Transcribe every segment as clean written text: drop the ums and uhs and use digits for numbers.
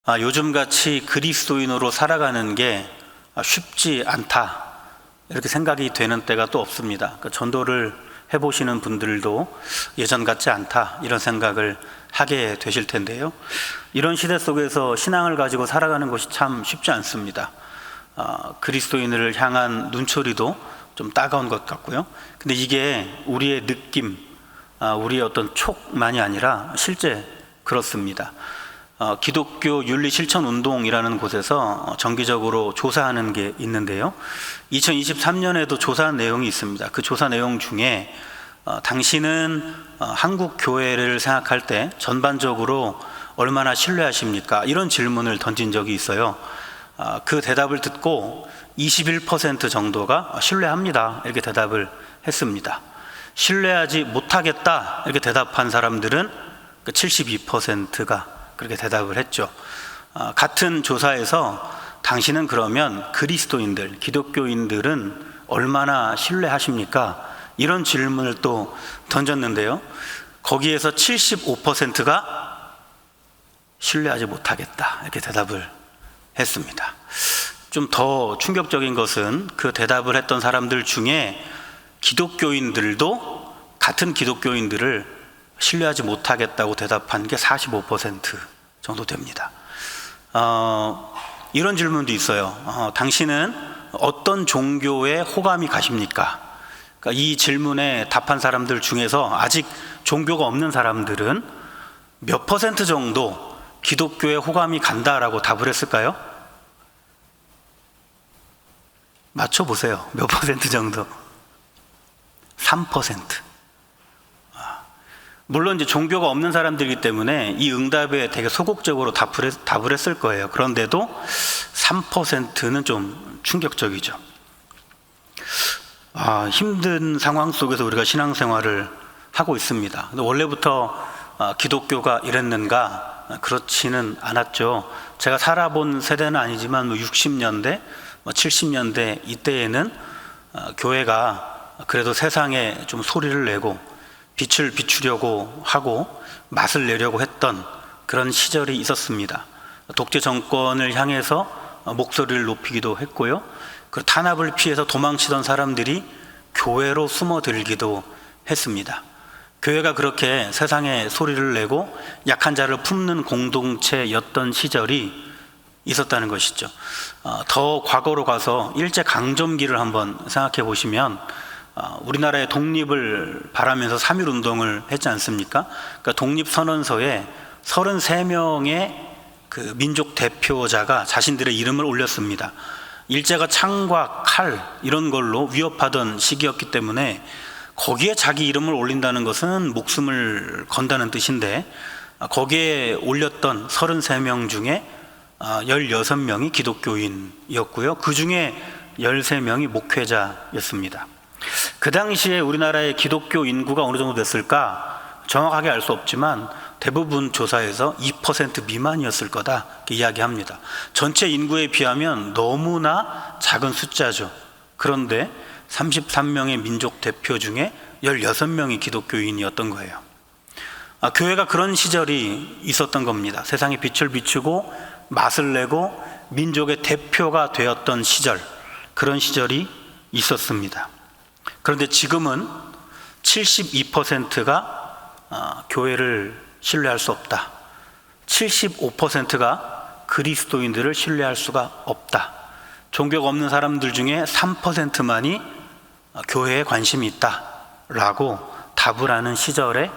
요즘같이 그리스도인으로 살아가는 게 쉽지 않다, 이렇게 생각이 되는 때가 또 없습니다. 그러니까 전도를 해보시는 분들도 예전 같지 않다, 이런 생각을 하게 되실 텐데요. 이런 시대 속에서 신앙을 가지고 살아가는 것이 참 쉽지 않습니다. 그리스도인을 향한 눈초리도 좀 따가운 것 같고요. 근데 이게 우리의 느낌, 우리의 어떤 촉만이 아니라 실제 그렇습니다. 기독교 윤리실천운동이라는 곳에서 정기적으로 조사하는 게 있는데요, 2023년에도 조사한 내용이 있습니다. 그 조사 내용 중에 당신은 한국 교회를 생각할 때 전반적으로 얼마나 신뢰하십니까? 이런 질문을 던진 적이 있어요. 그 대답을 듣고 21% 정도가 신뢰합니다, 이렇게 대답을 했습니다. 신뢰하지 못하겠다, 이렇게 대답한 사람들은 72%가 그렇게 대답을 했죠. 같은 조사에서 당신은 그러면 그리스도인들, 기독교인들은 얼마나 신뢰하십니까? 이런 질문을 또 던졌는데요, 거기에서 75%가 신뢰하지 못하겠다, 이렇게 대답을 했습니다. 좀 더 충격적인 것은 그 대답을 했던 사람들 중에 기독교인들도 같은 기독교인들을 신뢰하지 못하겠다고 대답한 게 45% 정도 됩니다. 이런 질문도 있어요. 당신은 어떤 종교에 호감이 가십니까? 그러니까 이 질문에 답한 사람들 중에서 아직 종교가 없는 사람들은 몇 퍼센트 정도 기독교에 호감이 간다라고 답을 했을까요? 맞춰보세요. 몇 퍼센트 정도? 3%. 물론 이제 종교가 없는 사람들이기 때문에 이 응답에 되게 소극적으로 답을 했을 거예요. 그런데도 3%는 좀 충격적이죠. 힘든 상황 속에서 우리가 신앙생활을 하고 있습니다. 근데 원래부터 기독교가 이랬는가? 그렇지는 않았죠. 제가 살아본 세대는 아니지만 60년대, 70년대 이때에는 교회가 그래도 세상에 좀 소리를 내고 빛을 비추려고 하고 맛을 내려고 했던 그런 시절이 있었습니다. 독재 정권을 향해서 목소리를 높이기도 했고요, 그 탄압을 피해서 도망치던 사람들이 교회로 숨어들기도 했습니다. 교회가 그렇게 세상에 소리를 내고 약한 자를 품는 공동체였던 시절이 있었다는 것이죠. 더 과거로 가서 일제강점기를 한번 생각해 보시면 우리나라의 독립을 바라면서 3.1운동을 했지 않습니까? 그러니까 독립선언서에 33명의 그 민족 대표자가 자신들의 이름을 올렸습니다. 일제가 창과 칼 이런 걸로 위협하던 시기였기 때문에 거기에 자기 이름을 올린다는 것은 목숨을 건다는 뜻인데, 거기에 올렸던 33명 중에 16명이 기독교인이었고요, 그 중에 13명이 목회자였습니다. 그 당시에 우리나라의 기독교 인구가 어느 정도 됐을까 정확하게 알 수 없지만 대부분 조사에서 2% 미만이었을 거다, 이렇게 이야기합니다. 전체 인구에 비하면 너무나 작은 숫자죠. 그런데 33명의 민족 대표 중에 16명이 기독교인이었던 거예요. 교회가 그런 시절이 있었던 겁니다. 세상에 빛을 비추고 맛을 내고 민족의 대표가 되었던 시절, 그런 시절이 있었습니다. 그런데 지금은 72%가 교회를 신뢰할 수 없다, 75%가 그리스도인들을 신뢰할 수가 없다, 종교가 없는 사람들 중에 3%만이 교회에 관심이 있다 라고 답을 하는 시절에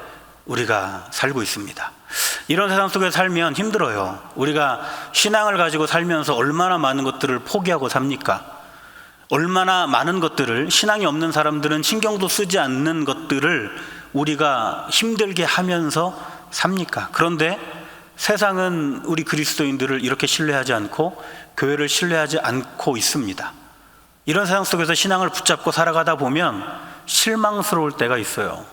우리가 살고 있습니다. 이런 세상 속에 살면 힘들어요. 우리가 신앙을 가지고 살면서 얼마나 많은 것들을 포기하고 삽니까? 얼마나 많은 것들을, 신앙이 없는 사람들은 신경도 쓰지 않는 것들을 우리가 힘들게 하면서 삽니까? 그런데 세상은 우리 그리스도인들을 이렇게 신뢰하지 않고 교회를 신뢰하지 않고 있습니다. 이런 세상 속에서 신앙을 붙잡고 살아가다 보면 실망스러울 때가 있어요.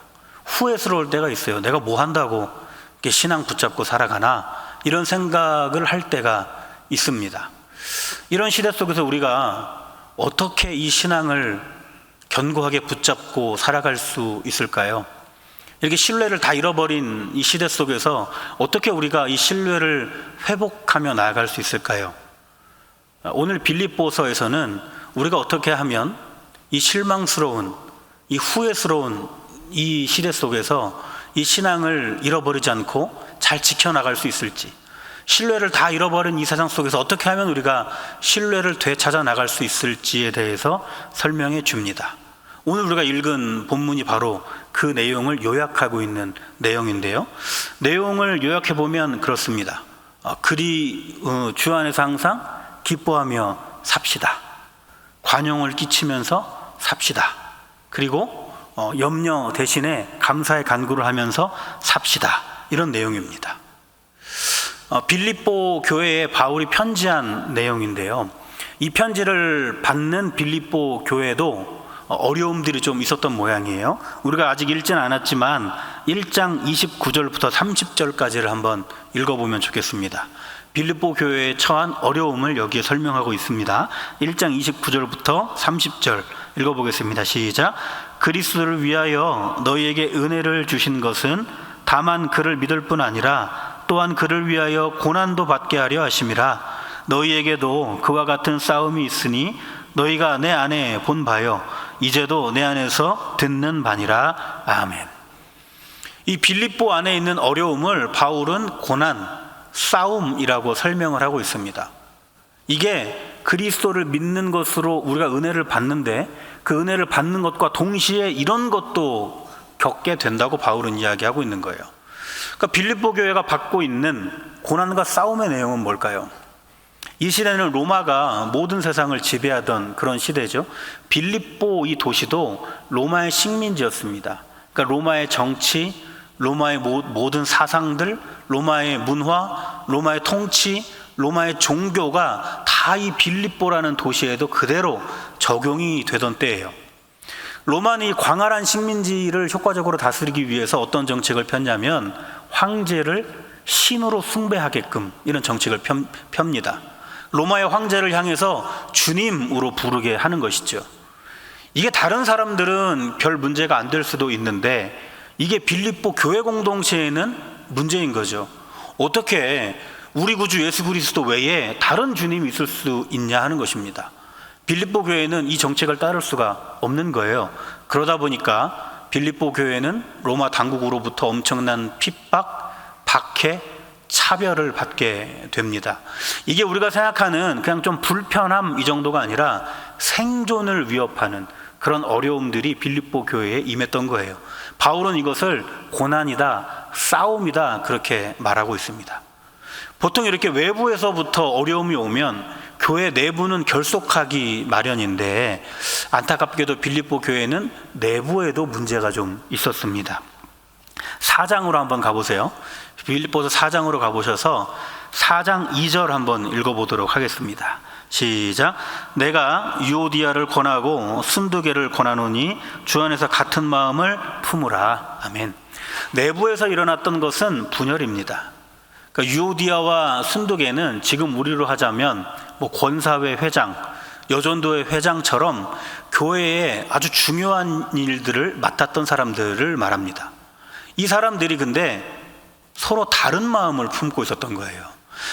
후회스러울 때가 있어요. 내가 뭐 한다고 이렇게 신앙 붙잡고 살아가나, 이런 생각을 할 때가 있습니다. 이런 시대 속에서 우리가 어떻게 이 신앙을 견고하게 붙잡고 살아갈 수 있을까요? 이렇게 신뢰를 다 잃어버린 이 시대 속에서 어떻게 우리가 이 신뢰를 회복하며 나아갈 수 있을까요? 오늘 빌립보서에서는 우리가 어떻게 하면 이 실망스러운, 이 후회스러운 이 시대 속에서 이 신앙을 잃어버리지 않고 잘 지켜나갈 수 있을지, 신뢰를 다 잃어버린 이 세상 속에서 어떻게 하면 우리가 신뢰를 되찾아 나갈 수 있을지에 대해서 설명해 줍니다. 오늘 우리가 읽은 본문이 바로 그 내용을 요약하고 있는 내용인데요, 내용을 요약해 보면 그렇습니다. 주 안에서 항상 기뻐하며 삽시다. 관용을 끼치면서 삽시다. 그리고 염려 대신에 감사의 간구를 하면서 삽시다. 이런 내용입니다. 빌립보 교회에 바울이 편지한 내용인데요, 이 편지를 받는 빌립보 교회도 어려움들이 좀 있었던 모양이에요. 우리가 아직 읽지는 않았지만 1장 29절부터 30절까지를 한번 읽어보면 좋겠습니다. 빌립보 교회에 처한 어려움을 여기에 설명하고 있습니다. 1장 29절부터 30절 읽어보겠습니다. 시작. 그리스도를 위하여 너희에게 은혜를 주신 것은 다만 그를 믿을 뿐 아니라 또한 그를 위하여 고난도 받게 하려 하심이라. 너희에게도 그와 같은 싸움이 있으니 너희가 내 안에 본 바요 이제도 내 안에서 듣는 바니라. 아멘. 이 빌립보 안에 있는 어려움을 바울은 고난, 싸움이라고 설명을 하고 있습니다. 이게 그리스도를 믿는 것으로 우리가 은혜를 받는데, 그 은혜를 받는 것과 동시에 이런 것도 겪게 된다고 바울은 이야기하고 있는 거예요. 그러니까 빌립보 교회가 받고 있는 고난과 싸움의 내용은 뭘까요? 이 시대는 로마가 모든 세상을 지배하던 그런 시대죠. 빌립보 이 도시도 로마의 식민지였습니다. 그러니까 로마의 정치, 로마의 모든 사상들, 로마의 문화, 로마의 통치, 로마의 종교가 다 이 빌립보라는 도시에도 그대로 적용이 되던 때예요. 로마는 이 광활한 식민지를 효과적으로 다스리기 위해서 어떤 정책을 폈냐면 황제를 신으로 숭배하게끔 이런 정책을 펴니다. 로마의 황제를 향해서 주님으로 부르게 하는 것이죠. 이게 다른 사람들은 별 문제가 안 될 수도 있는데 이게 빌립보 교회 공동체에는 문제인 거죠. 어떻게 우리 구주 예수 그리스도 외에 다른 주님이 있을 수 있냐 하는 것입니다. 빌립보 교회는 이 정책을 따를 수가 없는 거예요. 그러다 보니까 빌립보 교회는 로마 당국으로부터 엄청난 핍박, 박해, 차별을 받게 됩니다. 이게 우리가 생각하는 그냥 좀 불편함 이 정도가 아니라 생존을 위협하는 그런 어려움들이 빌립보 교회에 임했던 거예요. 바울은 이것을 고난이다, 싸움이다 그렇게 말하고 있습니다. 보통 이렇게 외부에서부터 어려움이 오면 교회 내부는 결속하기 마련인데 안타깝게도 빌립보 교회는 내부에도 문제가 좀 있었습니다. 4장으로 한번 가보세요. 빌립보서 4장으로 가보셔서 4장 2절 한번 읽어보도록 하겠습니다. 시작. 내가 유오디아를 권하고 순두개를 권하노니 주 안에서 같은 마음을 품으라. 아멘. 내부에서 일어났던 것은 분열입니다. 그러니까 유오디아와 순두개는 지금 우리로 하자면 권사회 회장, 여전도회 회장처럼 교회에 아주 중요한 일들을 맡았던 사람들을 말합니다. 이 사람들이 근데 서로 다른 마음을 품고 있었던 거예요.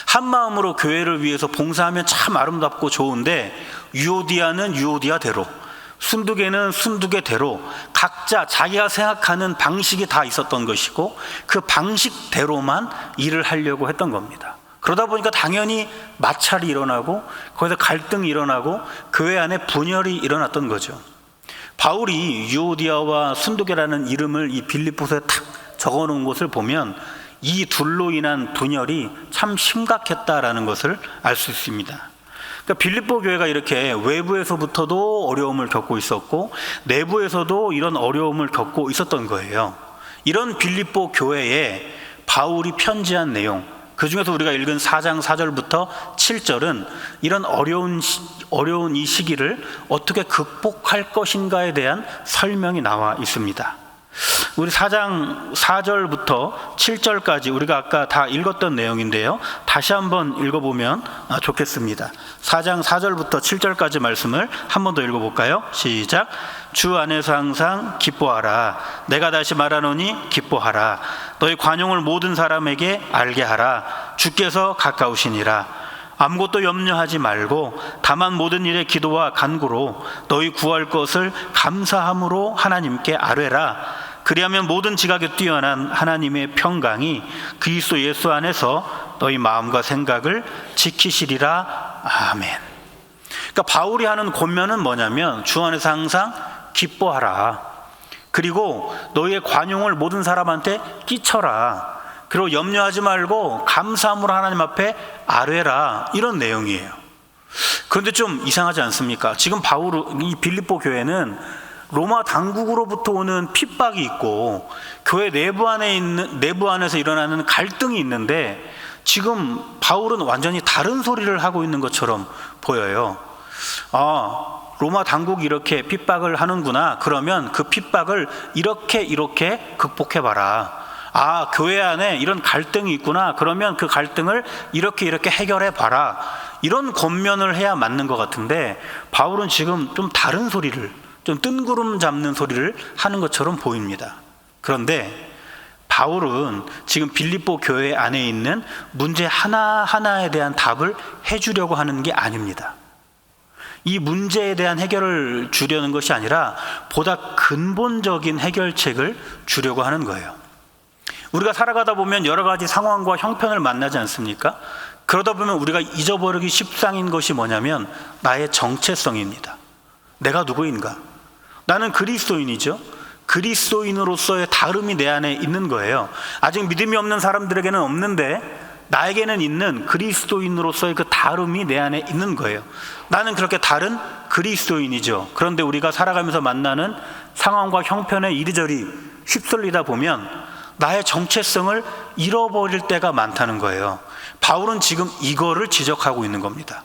한 마음으로 교회를 위해서 봉사하면 참 아름답고 좋은데 유오디아는 유오디아대로, 순두개는 순두개대로 각자 자기가 생각하는 방식이 다 있었던 것이고 그 방식대로만 일을 하려고 했던 겁니다. 그러다 보니까 당연히 마찰이 일어나고 거기서 갈등이 일어나고 교회 안에 분열이 일어났던 거죠. 바울이 유오디아와 순두개라는 이름을 이 빌립보서에 탁 적어놓은 것을 보면 이 둘로 인한 분열이 참 심각했다라는 것을 알 수 있습니다. 그러니까 빌립보 교회가 이렇게 외부에서부터도 어려움을 겪고 있었고 내부에서도 이런 어려움을 겪고 있었던 거예요. 이런 빌립보 교회에 바울이 편지한 내용, 그 중에서 우리가 읽은 4장 4절부터 7절은 이런 어려운 이 시기를 어떻게 극복할 것인가에 대한 설명이 나와 있습니다. 우리 4장 4절부터 7절까지 우리가 아까 다 읽었던 내용인데요, 다시 한번 읽어보면 좋겠습니다. 4장 4절부터 7절까지 말씀을 한 번 더 읽어볼까요? 시작. 주 안에서 항상 기뻐하라. 내가 다시 말하노니 기뻐하라. 너희 관용을 모든 사람에게 알게 하라. 주께서 가까우시니라. 아무것도 염려하지 말고 다만 모든 일에 기도와 간구로 너희 구할 것을 감사함으로 하나님께 아뢰라. 그리하면 모든 지각에 뛰어난 하나님의 평강이 그리스도 예수 안에서 너희 마음과 생각을 지키시리라. 아멘. 그러니까 바울이 하는 권면은 뭐냐면 주 안에서 항상 기뻐하라. 그리고 너희의 관용을 모든 사람한테 끼쳐라. 그리고 염려하지 말고 감사함으로 하나님 앞에 아뢰라. 이런 내용이에요. 그런데 좀 이상하지 않습니까? 지금 이 빌립보 교회는 로마 당국으로부터 오는 핍박이 있고 교회 내부 안에서 일어나는 갈등이 있는데 지금 바울은 완전히 다른 소리를 하고 있는 것처럼 보여요. 로마 당국이 이렇게 핍박을 하는구나. 그러면 그 핍박을 이렇게 극복해봐라. 교회 안에 이런 갈등이 있구나. 그러면 그 갈등을 이렇게 해결해봐라. 이런 권면을 해야 맞는 것 같은데 바울은 지금 좀 다른 소리를, 좀 뜬구름 잡는 소리를 하는 것처럼 보입니다. 그런데 바울은 지금 빌립보 교회 안에 있는 문제 하나하나에 대한 답을 해주려고 하는 게 아닙니다. 이 문제에 대한 해결을 주려는 것이 아니라 보다 근본적인 해결책을 주려고 하는 거예요. 우리가 살아가다 보면 여러 가지 상황과 형편을 만나지 않습니까? 그러다 보면 우리가 잊어버리기 십상인 것이 뭐냐면 나의 정체성입니다. 내가 누구인가? 나는 그리스도인이죠. 그리스도인으로서의 다름이 내 안에 있는 거예요. 아직 믿음이 없는 사람들에게는 없는데 나에게는 있는 그리스도인으로서의 그 다름이 내 안에 있는 거예요. 나는 그렇게 다른 그리스도인이죠. 그런데 우리가 살아가면서 만나는 상황과 형편에 이리저리 휩쓸리다 보면 나의 정체성을 잃어버릴 때가 많다는 거예요. 바울은 지금 이거를 지적하고 있는 겁니다.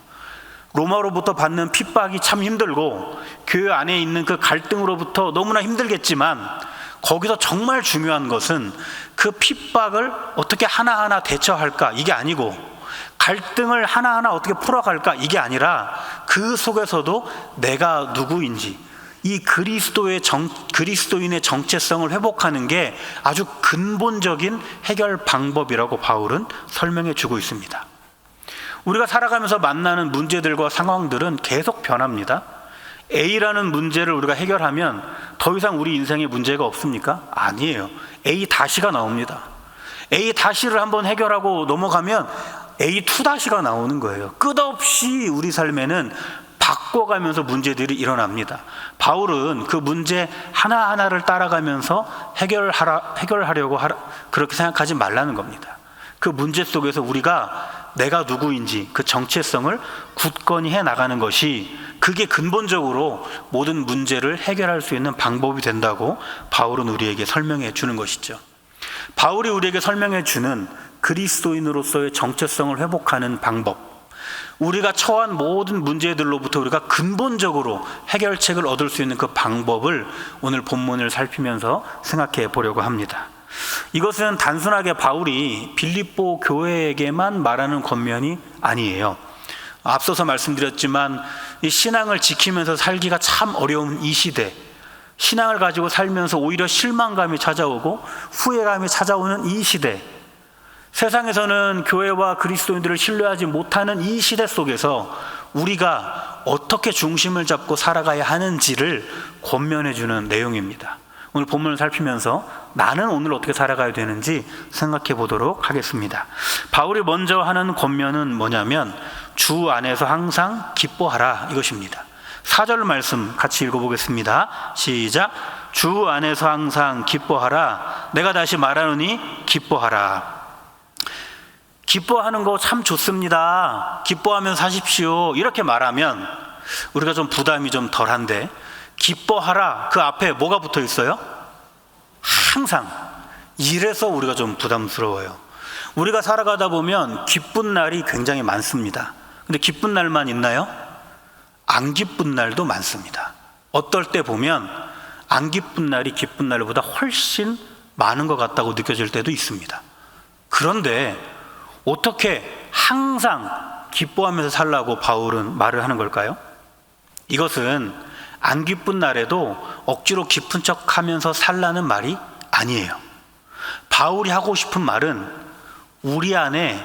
로마로부터 받는 핍박이 참 힘들고 교회 안에 있는 그 갈등으로부터 너무나 힘들겠지만 거기서 정말 중요한 것은 그 핍박을 어떻게 하나하나 대처할까 이게 아니고 갈등을 하나하나 어떻게 풀어갈까 이게 아니라 그 속에서도 내가 누구인지 이 그리스도인의 정체성을 회복하는 게 아주 근본적인 해결 방법이라고 바울은 설명해 주고 있습니다. 우리가 살아가면서 만나는 문제들과 상황들은 계속 변합니다. A라는 문제를 우리가 해결하면 더 이상 우리 인생에 문제가 없습니까? 아니에요. A 다시가 나옵니다. A 다시를 한번 해결하고 넘어가면 A2 다시가 나오는 거예요. 끝없이 우리 삶에는 바꿔가면서 문제들이 일어납니다. 바울은 그 문제 하나하나를 따라가면서 해결하려고 그렇게 생각하지 말라는 겁니다. 그 문제 속에서 우리가 내가 누구인지 그 정체성을 굳건히 해나가는 것이 그게 근본적으로 모든 문제를 해결할 수 있는 방법이 된다고 바울은 우리에게 설명해 주는 것이죠. 바울이 우리에게 설명해 주는 그리스도인으로서의 정체성을 회복하는 방법, 우리가 처한 모든 문제들로부터 우리가 근본적으로 해결책을 얻을 수 있는 그 방법을 오늘 본문을 살피면서 생각해 보려고 합니다. 이것은 단순하게 바울이 빌립보 교회에게만 말하는 권면이 아니에요. 앞서서 말씀드렸지만 이 신앙을 지키면서 살기가 참 어려운 이 시대, 신앙을 가지고 살면서 오히려 실망감이 찾아오고 후회감이 찾아오는 이 시대, 세상에서는 교회와 그리스도인들을 신뢰하지 못하는 이 시대 속에서 우리가 어떻게 중심을 잡고 살아가야 하는지를 권면해 주는 내용입니다. 오늘 본문을 살피면서 나는 오늘 어떻게 살아가야 되는지 생각해 보도록 하겠습니다. 바울이 먼저 하는 권면은 뭐냐면 주 안에서 항상 기뻐하라 이것입니다. 4절 말씀 같이 읽어보겠습니다. 시작. 주 안에서 항상 기뻐하라. 내가 다시 말하노니 기뻐하라. 기뻐하는 거 참 좋습니다. 기뻐하면 사십시오. 이렇게 말하면 우리가 좀 부담이 좀 덜한데 기뻐하라 그 앞에 뭐가 붙어 있어요? 항상. 이래서 우리가 좀 부담스러워요. 우리가 살아가다 보면 기쁜 날이 굉장히 많습니다. 근데 기쁜 날만 있나요? 안 기쁜 날도 많습니다. 어떨 때 보면 안 기쁜 날이 기쁜 날보다 훨씬 많은 것 같다고 느껴질 때도 있습니다. 그런데 어떻게 항상 기뻐하면서 살라고 바울은 말을 하는 걸까요? 이것은 안 기쁜 날에도 억지로 기쁜 척 하면서 살라는 말이 아니에요. 바울이 하고 싶은 말은 우리 안에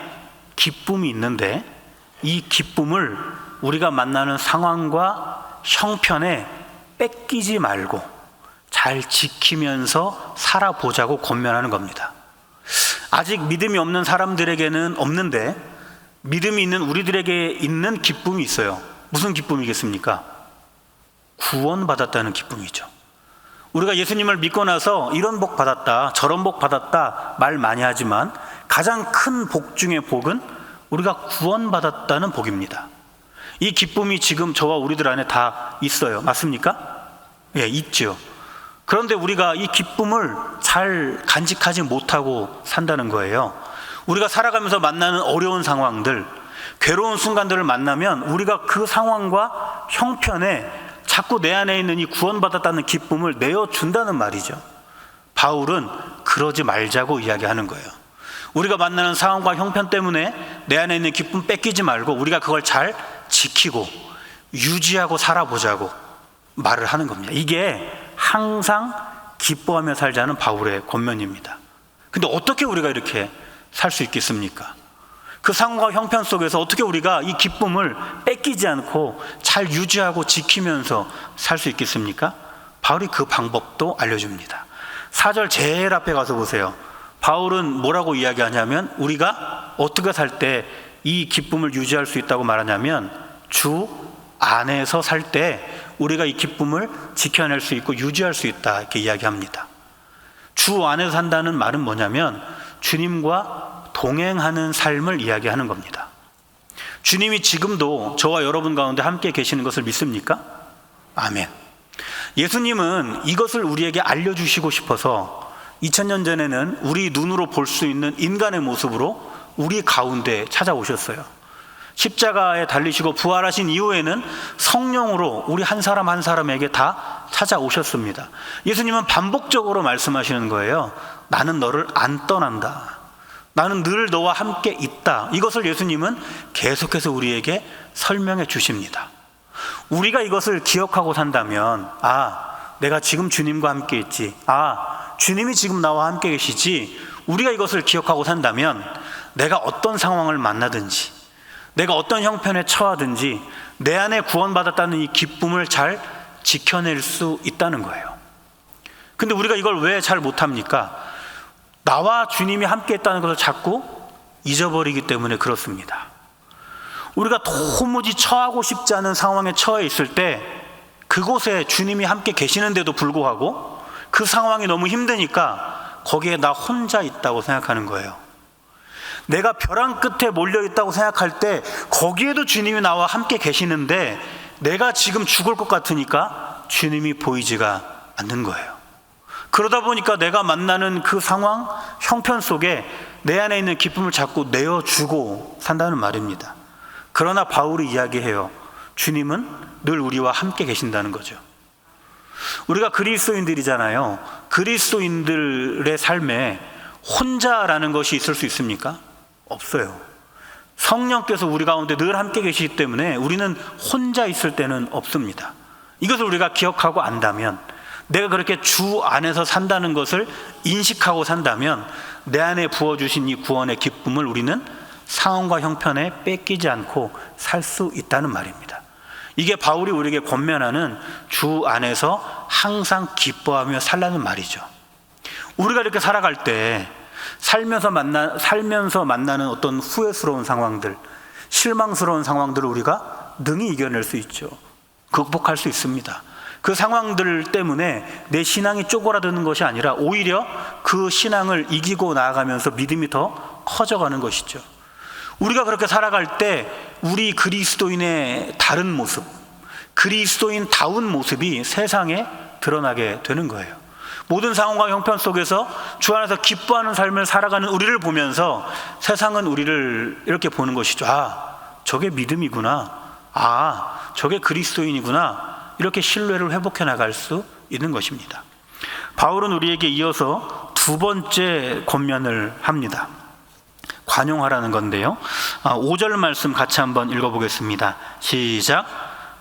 기쁨이 있는데 이 기쁨을 우리가 만나는 상황과 형편에 뺏기지 말고 잘 지키면서 살아보자고 권면하는 겁니다. 아직 믿음이 없는 사람들에게는 없는데 믿음이 있는 우리들에게 있는 기쁨이 있어요. 무슨 기쁨이겠습니까? 구원받았다는 기쁨이죠. 우리가 예수님을 믿고 나서 이런 복 받았다, 저런 복 받았다 말 많이 하지만 가장 큰 복 중의 복은 우리가 구원받았다는 복입니다. 이 기쁨이 지금 저와 우리들 안에 다 있어요. 맞습니까? 예, 있죠. 그런데 우리가 이 기쁨을 잘 간직하지 못하고 산다는 거예요. 우리가 살아가면서 만나는 어려운 상황들, 괴로운 순간들을 만나면 우리가 그 상황과 형편에 자꾸 내 안에 있는 이 구원받았다는 기쁨을 내어준다는 말이죠. 바울은 그러지 말자고 이야기하는 거예요. 우리가 만나는 상황과 형편 때문에 내 안에 있는 기쁨 뺏기지 말고 우리가 그걸 잘 지키고 유지하고 살아보자고 말을 하는 겁니다. 이게 항상 기뻐하며 살자는 바울의 권면입니다. 근데 어떻게 우리가 이렇게 살 수 있겠습니까? 그 상황과 형편 속에서 어떻게 우리가 이 기쁨을 뺏기지 않고 잘 유지하고 지키면서 살 수 있겠습니까? 바울이 그 방법도 알려줍니다. 4절 제일 앞에 가서 보세요. 바울은 뭐라고 이야기하냐면 우리가 어떻게 살 때 이 기쁨을 유지할 수 있다고 말하냐면 주 안에서 살 때 우리가 이 기쁨을 지켜낼 수 있고 유지할 수 있다 이렇게 이야기합니다. 주 안에서 산다는 말은 뭐냐면 주님과 동행하는 삶을 이야기하는 겁니다. 주님이 지금도 저와 여러분 가운데 함께 계시는 것을 믿습니까? 아멘. 예수님은 이것을 우리에게 알려주시고 싶어서 2000년 전에는 우리 눈으로 볼 수 있는 인간의 모습으로 우리 가운데 찾아오셨어요. 십자가에 달리시고 부활하신 이후에는 성령으로 우리 한 사람 한 사람에게 다 찾아오셨습니다. 예수님은 반복적으로 말씀하시는 거예요. 나는 너를 안 떠난다. 나는 늘 너와 함께 있다. 이것을 예수님은 계속해서 우리에게 설명해 주십니다. 우리가 이것을 기억하고 산다면 내가 지금 주님과 함께 있지. 주님이 지금 나와 함께 계시지. 우리가 이것을 기억하고 산다면 내가 어떤 상황을 만나든지 내가 어떤 형편에 처하든지 내 안에 구원받았다는 이 기쁨을 잘 지켜낼 수 있다는 거예요. 근데 우리가 이걸 왜 잘 못합니까? 나와 주님이 함께 있다는 것을 자꾸 잊어버리기 때문에 그렇습니다. 우리가 도무지 처하고 싶지 않은 상황에 처해 있을 때 그곳에 주님이 함께 계시는데도 불구하고 그 상황이 너무 힘드니까 거기에 나 혼자 있다고 생각하는 거예요. 내가 벼랑 끝에 몰려있다고 생각할 때 거기에도 주님이 나와 함께 계시는데 내가 지금 죽을 것 같으니까 주님이 보이지가 않는 거예요. 그러다 보니까 내가 만나는 그 상황, 형편 속에 내 안에 있는 기쁨을 자꾸 내어주고 산다는 말입니다. 그러나 바울이 이야기해요. 주님은 늘 우리와 함께 계신다는 거죠. 우리가 그리스도인들이잖아요. 그리스도인들의 삶에 혼자라는 것이 있을 수 있습니까? 없어요. 성령께서 우리 가운데 늘 함께 계시기 때문에 우리는 혼자 있을 때는 없습니다. 이것을 우리가 기억하고 안다면, 내가 그렇게 주 안에서 산다는 것을 인식하고 산다면 내 안에 부어주신 이 구원의 기쁨을 우리는 상황과 형편에 뺏기지 않고 살 수 있다는 말입니다. 이게 바울이 우리에게 권면하는 주 안에서 항상 기뻐하며 살라는 말이죠. 우리가 이렇게 살아갈 때 살면서 만나는 어떤 후회스러운 상황들, 실망스러운 상황들을 우리가 능히 이겨낼 수 있죠. 극복할 수 있습니다. 그 상황들 때문에 내 신앙이 쪼그라드는 것이 아니라 오히려 그 신앙을 이기고 나아가면서 믿음이 더 커져가는 것이죠. 우리가 그렇게 살아갈 때 우리 그리스도인의 다른 모습, 그리스도인다운 모습이 세상에 드러나게 되는 거예요. 모든 상황과 형편 속에서 주 안에서 기뻐하는 삶을 살아가는 우리를 보면서 세상은 우리를 이렇게 보는 것이죠. 저게 믿음이구나. 저게 그리스도인이구나. 이렇게 신뢰를 회복해 나갈 수 있는 것입니다. 바울은 우리에게 이어서 두 번째 권면을 합니다. 관용하라는 건데요. 5절 말씀 같이 한번 읽어보겠습니다. 시작.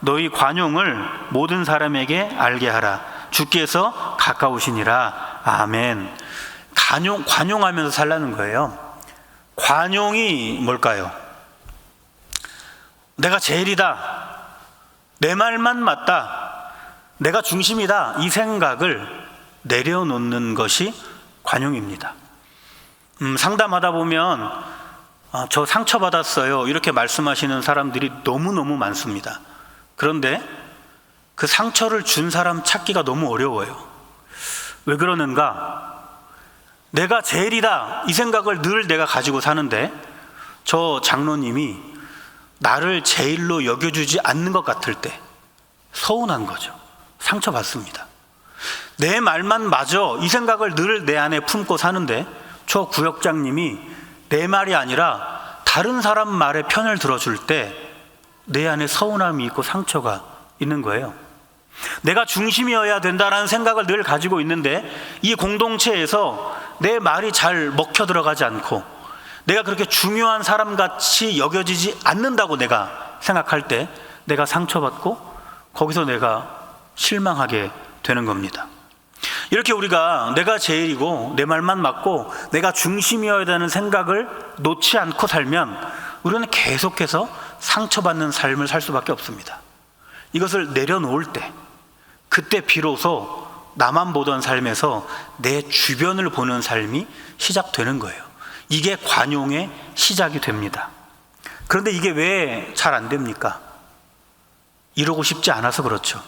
너희 관용을 모든 사람에게 알게 하라. 주께서 가까우시니라. 아멘. 관용하면서 살라는 거예요. 관용이 뭘까요? 내가 제일이다, 내 말만 맞다, 내가 중심이다, 이 생각을 내려놓는 것이 관용입니다. 상담하다 보면 저 상처받았어요 이렇게 말씀하시는 사람들이 너무너무 많습니다. 그런데 그 상처를 준 사람 찾기가 너무 어려워요. 왜 그러는가? 내가 제일이다 이 생각을 늘 내가 가지고 사는데 저 장로님이 나를 제일로 여겨주지 않는 것 같을 때 서운한 거죠. 상처받습니다. 내 말만 맞아 이 생각을 늘 내 안에 품고 사는데 저 구역장님이 내 말이 아니라 다른 사람 말에 편을 들어줄 때 내 안에 서운함이 있고 상처가 있는 거예요. 내가 중심이어야 된다라는 생각을 늘 가지고 있는데 이 공동체에서 내 말이 잘 먹혀 들어가지 않고 내가 그렇게 중요한 사람같이 여겨지지 않는다고 내가 생각할 때 내가 상처받고 거기서 내가 실망하게 되는 겁니다. 이렇게 우리가 내가 제일이고 내 말만 맞고 내가 중심이어야 되는 생각을 놓지 않고 살면 우리는 계속해서 상처받는 삶을 살 수밖에 없습니다. 이것을 내려놓을 때 그때 비로소 나만 보던 삶에서 내 주변을 보는 삶이 시작되는 거예요. 이게 관용의 시작이 됩니다. 그런데 이게 왜 잘 안 됩니까? 이러고 싶지 않아서 그렇죠.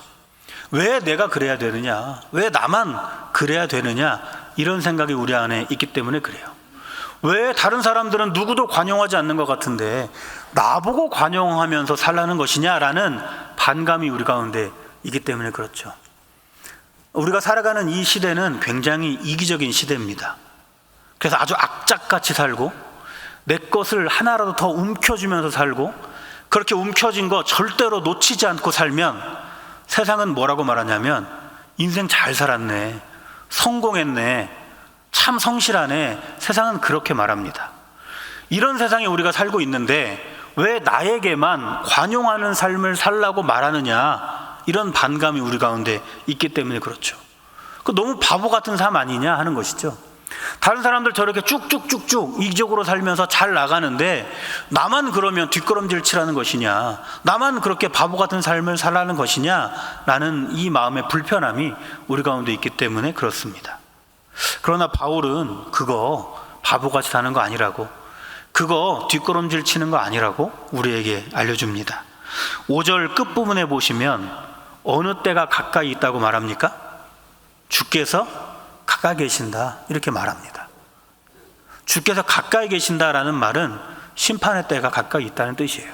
왜 내가 그래야 되느냐? 왜 나만 그래야 되느냐? 이런 생각이 우리 안에 있기 때문에 그래요. 왜 다른 사람들은 누구도 관용하지 않는 것 같은데 나보고 관용하면서 살라는 것이냐라는 반감이 우리 가운데 있기 때문에 그렇죠. 우리가 살아가는 이 시대는 굉장히 이기적인 시대입니다. 그래서 아주 악착같이 살고 내 것을 하나라도 더 움켜쥐면서 살고 그렇게 움켜진 거 절대로 놓치지 않고 살면 세상은 뭐라고 말하냐면 인생 잘 살았네, 성공했네, 참 성실하네. 세상은 그렇게 말합니다. 이런 세상에 우리가 살고 있는데 왜 나에게만 관용하는 삶을 살라고 말하느냐, 이런 반감이 우리 가운데 있기 때문에 그렇죠. 너무 바보 같은 삶 아니냐 하는 것이죠. 다른 사람들 저렇게 쭉쭉쭉쭉 이기적으로 살면서 잘 나가는데 나만 그러면 뒷걸음질 치라는 것이냐, 나만 그렇게 바보 같은 삶을 살라는 것이냐 라는 이 마음의 불편함이 우리 가운데 있기 때문에 그렇습니다. 그러나 바울은 그거 바보같이 사는 거 아니라고, 그거 뒷걸음질 치는 거 아니라고 우리에게 알려줍니다. 5절 끝부분에 보시면 어느 때가 가까이 있다고 말합니까? 주께서 가까이 계신다 이렇게 말합니다. 주께서 가까이 계신다라는 말은 심판의 때가 가까이 있다는 뜻이에요.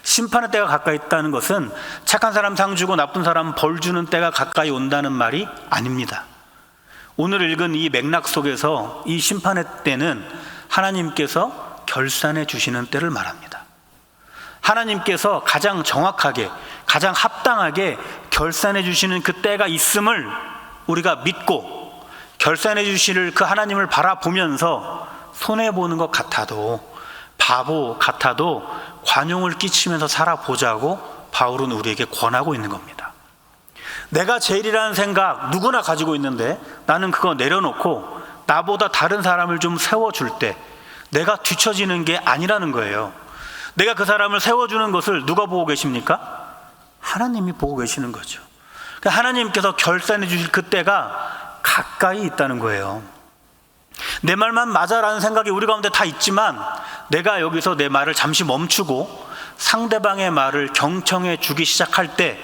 심판의 때가 가까이 있다는 것은 착한 사람 상 주고 나쁜 사람 벌 주는 때가 가까이 온다는 말이 아닙니다. 오늘 읽은 이 맥락 속에서 이 심판의 때는 하나님께서 결산해 주시는 때를 말합니다. 하나님께서 가장 정확하게, 가장 합당하게 결산해 주시는 그 때가 있음을 우리가 믿고 결산해 주실 그 하나님을 바라보면서 손해보는 것 같아도, 바보 같아도 관용을 끼치면서 살아보자고 바울은 우리에게 권하고 있는 겁니다. 내가 제일이라는 생각 누구나 가지고 있는데 나는 그거 내려놓고 나보다 다른 사람을 좀 세워줄 때 내가 뒤처지는 게 아니라는 거예요. 내가 그 사람을 세워주는 것을 누가 보고 계십니까? 하나님이 보고 계시는 거죠. 하나님께서 결산해 주실 그때가 가까이 있다는 거예요. 내 말만 맞아라는 생각이 우리 가운데 다 있지만 내가 여기서 내 말을 잠시 멈추고 상대방의 말을 경청해 주기 시작할 때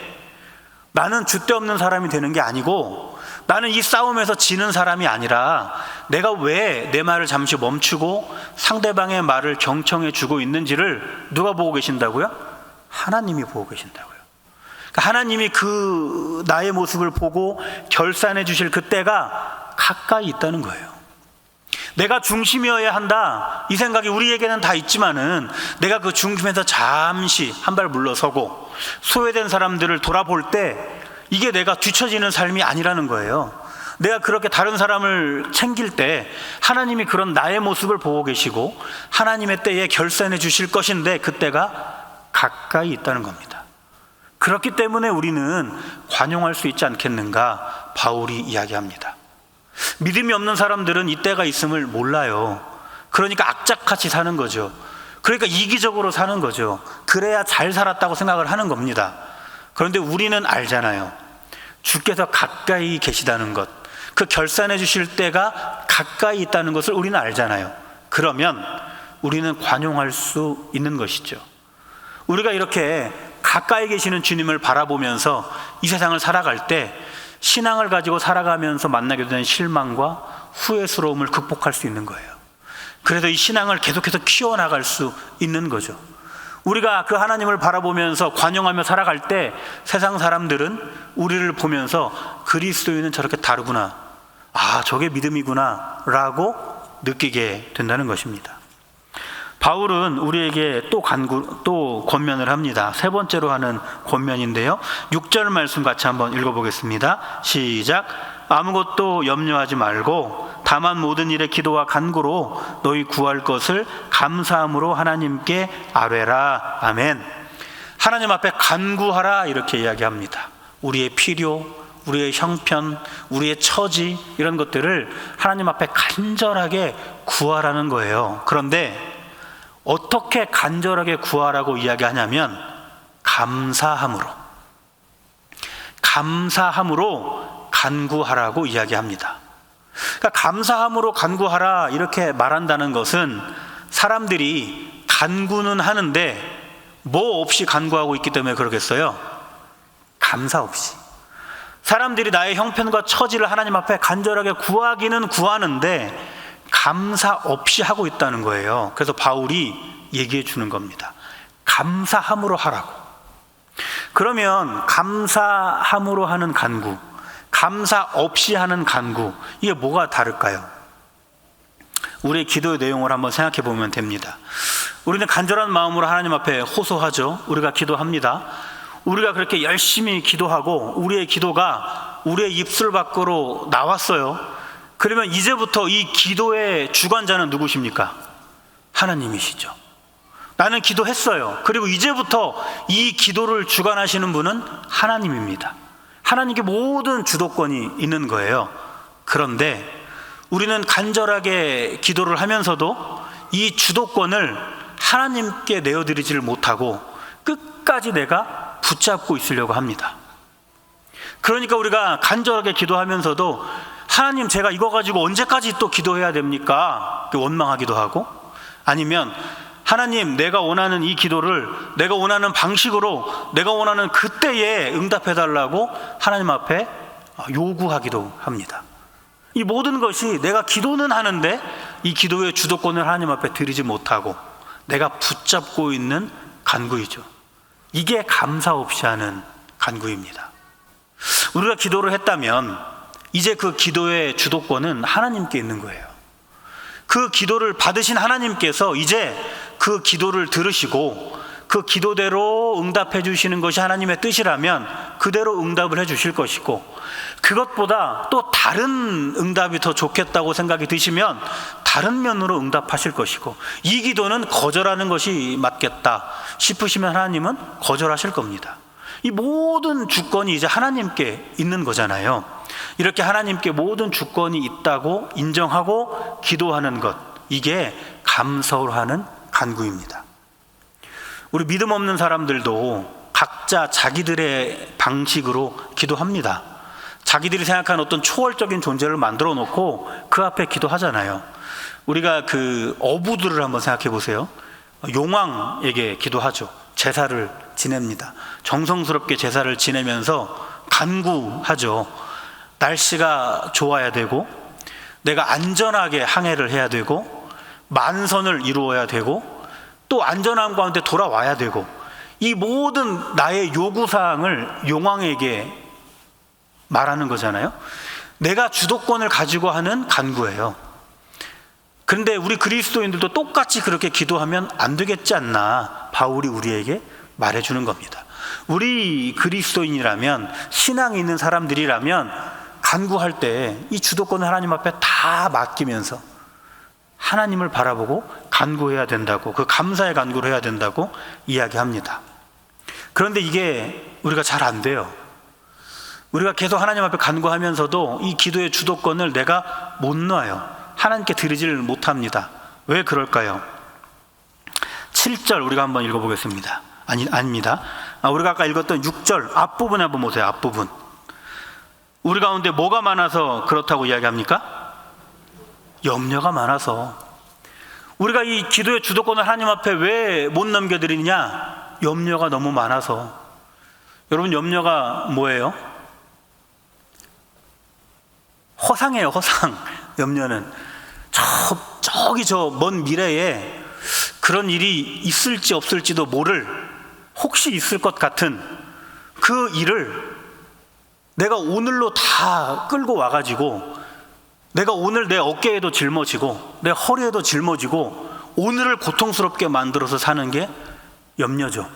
나는 줏대 없는 사람이 되는 게 아니고, 나는 이 싸움에서 지는 사람이 아니라 내가 왜 내 말을 잠시 멈추고 상대방의 말을 경청해 주고 있는지를 누가 보고 계신다고요? 하나님이 보고 계신다고요. 그러니까 하나님이 그 나의 모습을 보고 결산해 주실 그때가 가까이 있다는 거예요. 내가 중심이어야 한다 이 생각이 우리에게는 다 있지만은 내가 그 중심에서 잠시 한 발 물러서고 소외된 사람들을 돌아볼 때 이게 내가 뒤처지는 삶이 아니라는 거예요. 내가 그렇게 다른 사람을 챙길 때 하나님이 그런 나의 모습을 보고 계시고 하나님의 때에 결산해 주실 것인데 그때가 가까이 있다는 겁니다. 그렇기 때문에 우리는 관용할 수 있지 않겠는가 바울이 이야기합니다. 믿음이 없는 사람들은 이때가 있음을 몰라요. 그러니까 악착같이 사는 거죠. 그러니까 이기적으로 사는 거죠. 그래야 잘 살았다고 생각을 하는 겁니다. 그런데 우리는 알잖아요. 주께서 가까이 계시다는 것, 그 결산해 주실 때가 가까이 있다는 것을 우리는 알잖아요. 그러면 우리는 관용할 수 있는 것이죠. 우리가 이렇게 가까이 계시는 주님을 바라보면서 이 세상을 살아갈 때 신앙을 가지고 살아가면서 만나게 되는 실망과 후회스러움을 극복할 수 있는 거예요. 그래서 이 신앙을 계속해서 키워나갈 수 있는 거죠. 우리가 그 하나님을 바라보면서 관용하며 살아갈 때 세상 사람들은 우리를 보면서 그리스도인은 저렇게 다르구나, 아 저게 믿음이구나 라고 느끼게 된다는 것입니다. 바울은 우리에게 또 권면을 합니다. 세 번째로 하는 권면인데요, 6절 말씀 같이 한번 읽어보겠습니다. 시작. 아무것도 염려하지 말고 다만 모든 일에 기도와 간구로 너희 구할 것을 감사함으로 하나님께 아뢰라. 아멘. 하나님 앞에 간구하라 이렇게 이야기합니다. 우리의 필요, 우리의 형편, 우리의 처지, 이런 것들을 하나님 앞에 간절하게 구하라는 거예요. 그런데 어떻게 간절하게 구하라고 이야기하냐면 감사함으로 간구하라고 이야기합니다. 그러니까 감사함으로 간구하라 이렇게 말한다는 것은 사람들이 간구는 하는데 뭐 없이 간구하고 있기 때문에 그러겠어요? 감사 없이. 사람들이 나의 형편과 처지를 하나님 앞에 간절하게 구하기는 구하는데 감사 없이 하고 있다는 거예요. 그래서 바울이 얘기해 주는 겁니다. 감사함으로 하라고. 그러면 감사함으로 하는 간구, 감사 없이 하는 간구, 이게 뭐가 다를까요? 우리의 기도의 내용을 한번 생각해 보면 됩니다. 우리는 간절한 마음으로 하나님 앞에 호소하죠. 우리가 기도합니다. 우리가 그렇게 열심히 기도하고 우리의 기도가 우리의 입술 밖으로 나왔어요. 그러면 이제부터 이 기도의 주관자는 누구십니까? 하나님이시죠. 나는 기도했어요. 그리고 이제부터 이 기도를 주관하시는 분은 하나님입니다. 하나님께 모든 주도권이 있는 거예요. 그런데 우리는 간절하게 기도를 하면서도 이 주도권을 하나님께 내어드리지를 못하고 끝까지 내가 붙잡고 있으려고 합니다. 그러니까 우리가 간절하게 기도하면서도 하나님, 제가 이거 가지고 언제까지 또 기도해야 됩니까? 원망하기도 하고, 아니면 하나님, 내가 원하는 이 기도를 내가 원하는 방식으로 내가 원하는 그때에 응답해달라고 하나님 앞에 요구하기도 합니다. 이 모든 것이 내가 기도는 하는데 이 기도의 주도권을 하나님 앞에 드리지 못하고 내가 붙잡고 있는 간구이죠. 이게 감사 없이 하는 간구입니다. 우리가 기도를 했다면 이제 그 기도의 주도권은 하나님께 있는 거예요. 그 기도를 받으신 하나님께서 이제 그 기도를 들으시고 그 기도대로 응답해 주시는 것이 하나님의 뜻이라면 그대로 응답을 해 주실 것이고, 그것보다 또 다른 응답이 더 좋겠다고 생각이 드시면 다른 면으로 응답하실 것이고, 이 기도는 거절하는 것이 맞겠다 싶으시면 하나님은 거절하실 겁니다. 이 모든 주권이 이제 하나님께 있는 거잖아요. 이렇게 하나님께 모든 주권이 있다고 인정하고 기도하는 것, 이게 감사로 하는 간구입니다. 우리 믿음 없는 사람들도 각자 자기들의 방식으로 기도합니다. 자기들이 생각하는 어떤 초월적인 존재를 만들어 놓고 그 앞에 기도하잖아요. 우리가 그 어부들을 한번 생각해 보세요. 용왕에게 기도하죠. 제사를 지냅니다. 정성스럽게 제사를 지내면서 간구하죠. 날씨가 좋아야 되고, 내가 안전하게 항해를 해야 되고, 만선을 이루어야 되고, 또 안전한 가운데 돌아와야 되고, 이 모든 나의 요구사항을 용왕에게 말하는 거잖아요. 내가 주도권을 가지고 하는 간구예요. 그런데 우리 그리스도인들도 똑같이 그렇게 기도하면 안 되겠지 않나 바울이 우리에게 말해주는 겁니다. 우리 그리스도인이라면, 신앙이 있는 사람들이라면 간구할 때 이 주도권을 하나님 앞에 다 맡기면서 하나님을 바라보고 간구해야 된다고, 그 감사의 간구를 해야 된다고 이야기합니다. 그런데 이게 우리가 잘 안 돼요. 우리가 계속 하나님 앞에 간구하면서도 이 기도의 주도권을 내가 못 놔요. 하나님께 드리지를 못합니다. 왜 그럴까요? 7절 우리가 한번 읽어보겠습니다. 아닙니다. 우리가 아까 읽었던 6절 앞부분에 한번 보세요. 앞부분. 우리 가운데 뭐가 많아서 그렇다고 이야기합니까? 염려가 많아서. 우리가 이 기도의 주도권을 하나님 앞에 왜 못 넘겨드리느냐? 염려가 너무 많아서. 여러분, 염려가 뭐예요? 허상이에요. 허상. 염려는 저기 저 먼 미래에 그런 일이 있을지 없을지도 모를, 혹시 있을 것 같은 그 일을 내가 오늘로 다 끌고 와가지고, 내가 오늘 내 어깨에도 짊어지고 내 허리에도 짊어지고 오늘을 고통스럽게 만들어서 사는 게 염려죠.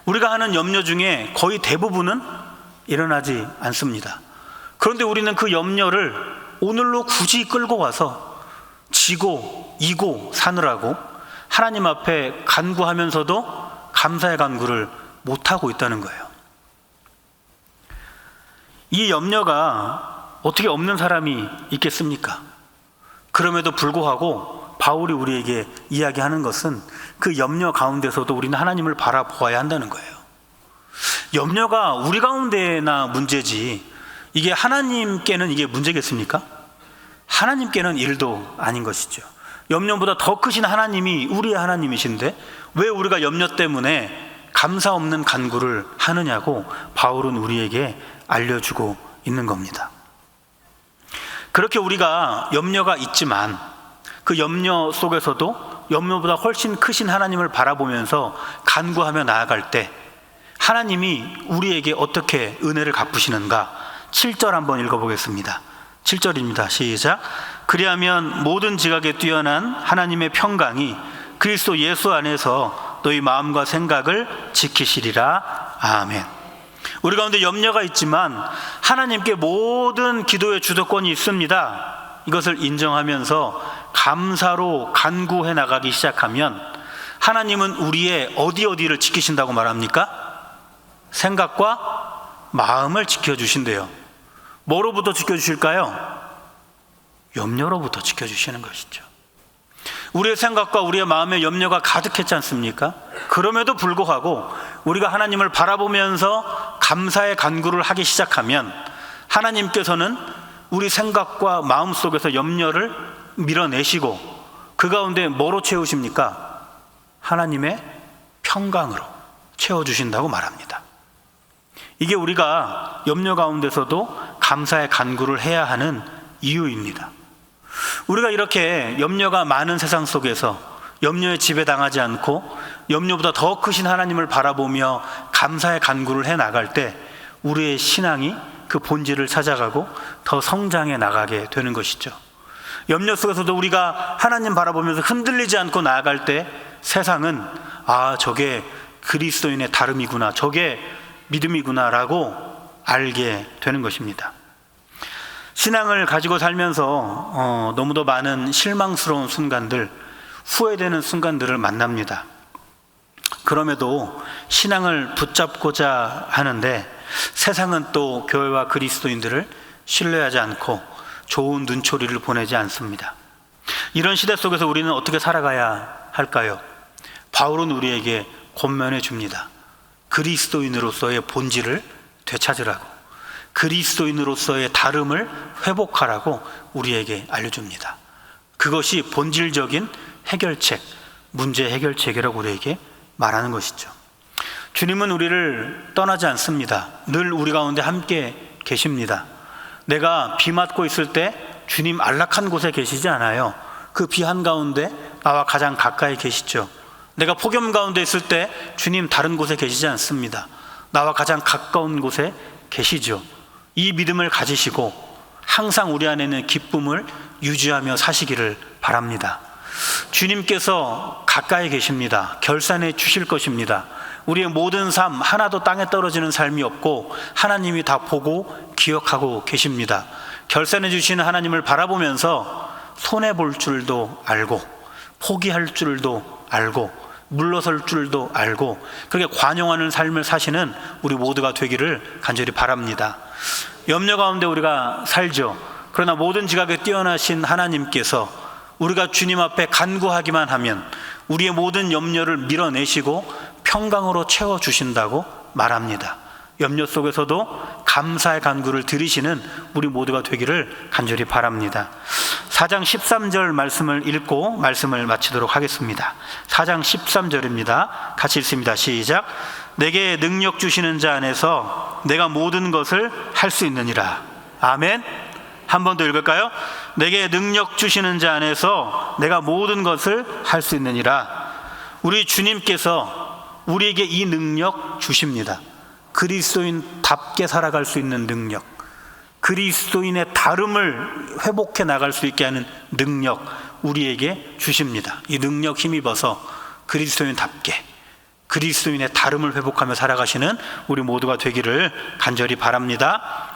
우리가 하는 염려 중에 거의 대부분은 일어나지 않습니다. 그런데 우리는 그 염려를 오늘로 굳이 끌고 와서 지고 이고 사느라고 하나님 앞에 간구하면서도 감사의 간구를 못하고 있다는 거예요. 이 염려가 어떻게 없는 사람이 있겠습니까? 그럼에도 불구하고 바울이 우리에게 이야기하는 것은 그 염려 가운데서도 우리는 하나님을 바라보아야 한다는 거예요. 염려가 우리 가운데나 문제지 이게 하나님께는 이게 문제겠습니까? 하나님께는 일도 아닌 것이죠. 염려보다 더 크신 하나님이 우리의 하나님이신데 왜 우리가 염려 때문에 감사 없는 간구를 하느냐고 바울은 우리에게 알려주고 있는 겁니다. 그렇게 우리가 염려가 있지만 그 염려 속에서도 염려보다 훨씬 크신 하나님을 바라보면서 간구하며 나아갈 때 하나님이 우리에게 어떻게 은혜를 갚으시는가? 7절 한번 읽어보겠습니다. 7절입니다. 시작. 그리하면 모든 지각에 뛰어난 하나님의 평강이 그리스도 예수 안에서 너희 마음과 생각을 지키시리라. 아멘. 우리 가운데 염려가 있지만 하나님께 모든 기도의 주도권이 있습니다. 이것을 인정하면서 감사로 간구해 나가기 시작하면 하나님은 우리의 어디를 지키신다고 말합니까? 생각과 마음을 지켜주신대요. 뭐로부터 지켜주실까요? 염려로부터 지켜주시는 것이죠. 우리의 생각과 우리의 마음에 염려가 가득했지 않습니까? 그럼에도 불구하고 우리가 하나님을 바라보면서 감사의 간구를 하기 시작하면 하나님께서는 우리 생각과 마음 속에서 염려를 밀어내시고 그 가운데 뭐로 채우십니까? 하나님의 평강으로 채워주신다고 말합니다. 이게 우리가 염려 가운데서도 감사의 간구를 해야 하는 이유입니다. 우리가 이렇게 염려가 많은 세상 속에서 염려에 지배당하지 않고 염려보다 더 크신 하나님을 바라보며 감사의 간구를 해 나갈 때 우리의 신앙이 그 본질을 찾아가고 더 성장해 나가게 되는 것이죠. 염려 속에서도 우리가 하나님 바라보면서 흔들리지 않고 나아갈 때 세상은 저게 그리스도인의 다름이구나, 저게 믿음이구나 라고 알게 되는 것입니다. 신앙을 가지고 살면서 너무도 많은 실망스러운 순간들, 후회되는 순간들을 만납니다. 그럼에도 신앙을 붙잡고자 하는데 세상은 또 교회와 그리스도인들을 신뢰하지 않고 좋은 눈초리를 보내지 않습니다. 이런 시대 속에서 우리는 어떻게 살아가야 할까요? 바울은 우리에게 권면해 줍니다. 그리스도인으로서의 본질을 되찾으라고, 그리스도인으로서의 다름을 회복하라고 우리에게 알려줍니다. 그것이 본질적인 해결책, 문제 해결책이라고 우리에게 말하는 것이죠. 주님은 우리를 떠나지 않습니다. 늘 우리 가운데 함께 계십니다. 내가 비 맞고 있을 때 주님 안락한 곳에 계시지 않아요. 그 비 한가운데 나와 가장 가까이 계시죠. 내가 폭염 가운데 있을 때 주님 다른 곳에 계시지 않습니다. 나와 가장 가까운 곳에 계시죠. 이 믿음을 가지시고 항상 우리 안에 있는 기쁨을 유지하며 사시기를 바랍니다. 주님께서 가까이 계십니다. 결산해 주실 것입니다. 우리의 모든 삶 하나도 땅에 떨어지는 삶이 없고 하나님이 다 보고 기억하고 계십니다. 결산해 주시는 하나님을 바라보면서 손해볼 줄도 알고 포기할 줄도 알고 물러설 줄도 알고 그렇게 관용하는 삶을 사시는 우리 모두가 되기를 간절히 바랍니다. 염려 가운데 우리가 살죠. 그러나 모든 지각에 뛰어나신 하나님께서 우리가 주님 앞에 간구하기만 하면 우리의 모든 염려를 밀어내시고 평강으로 채워주신다고 말합니다. 염려 속에서도 감사의 간구를 들으시는 우리 모두가 되기를 간절히 바랍니다. 4장 13절 말씀을 읽고 말씀을 마치도록 하겠습니다. 4장 13절입니다. 같이 읽습니다. 시작. 내게 능력 주시는 자 안에서 내가 모든 것을 할 수 있느니라. 아멘. 한 번 더 읽을까요? 내게 능력 주시는 자 안에서 내가 모든 것을 할 수 있느니라. 우리 주님께서 우리에게 이 능력 주십니다. 그리스도인답게 살아갈 수 있는 능력, 그리스도인의 다름을 회복해 나갈 수 있게 하는 능력 우리에게 주십니다. 이 능력 힘입어서 그리스도인답게 그리스도인의 다름을 회복하며 살아가시는 우리 모두가 되기를 간절히 바랍니다.